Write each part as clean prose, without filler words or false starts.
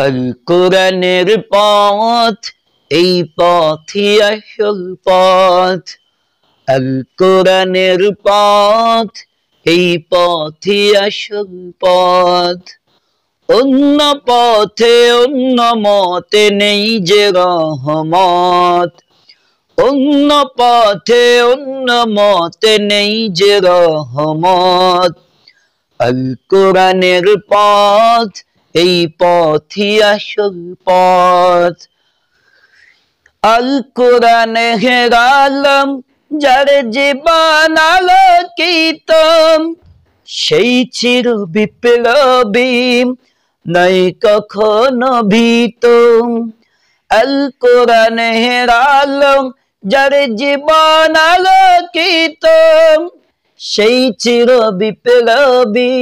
আল কোরআনের পথ, এই পথই আসল পথ। আল কোরআনের পথ, এই পথই আসল পথ। অন্য পথে অন্য মতে নেই যে রহমত। অন্য পথে অন্য মতে নেই যে রহমত। আল কোরআনের পথ, এই পথই আসল পথ। আল কোরআনে হেরালাম যার জীবন আলোকিত, সেই চির বিপ্লবী নাই কখনো ভীত। আল কোরআনে হেরালাম যার জীবন আলোকিত, সেই চির বিপ্লবী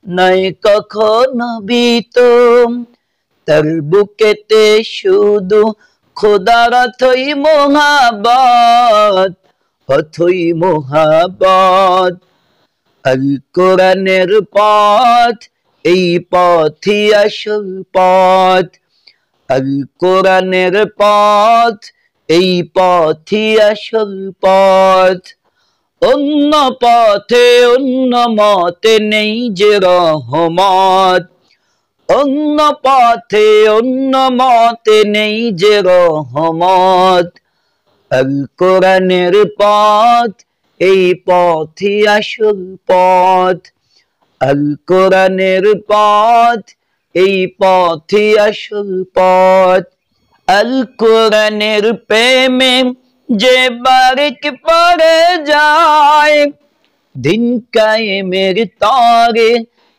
নাই কখনো ভীত। তার বুকেতে শুধু খোদার অথই মোহাবত, অথই মোহাবত। আল কোরআনের পথ, এই পথই আসল পথ। আল কোরআনের পথ, এই পথই আসল পথ। অন্য পথে অন্য মতে নেই যে রহমত। অন্য পথে অন্য মতে নেই যে রহমত। আল কোরআনের পথ, এই পথই আসল পথ। আল কোরআনের পথ, এই পথই আসল পথ। আল কোরআনের প্রেমে যে বারিক পড়ে যায়, দিন কায়েমের তরে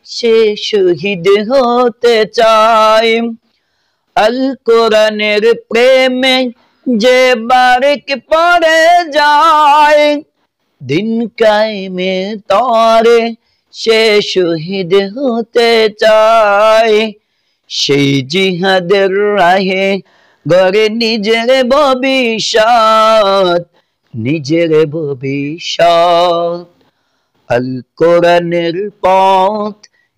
সে শহীদ হতে চায়। আল কোরআনের প্রেমে যে বারিক পড়ে যায়, দিন কায়েমের তরে সে শহীদ হতে চায়। সেই জিহাদের রাহে গড়ে নিজের ভবিষ্যৎ, নিজের ভবিষ্যৎ। আল কোরআনের পথ,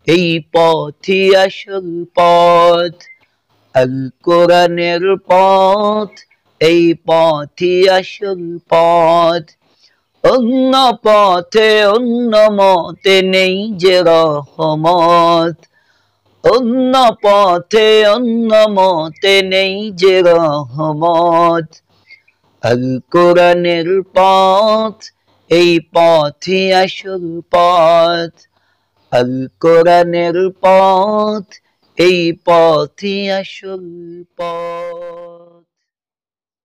এই পথই আসল পথ। আল কোরআনের পথ, এই পথই আসল পথ। অন্য পথে অন্য মতে নেই যে রহমত। অন্য পথে অন্য মতে নেই যে রহমত। আল কোরআনের পথ, এই পথই আসল পথ। আল কোরআনের পথ, এই পথই আসল পথ।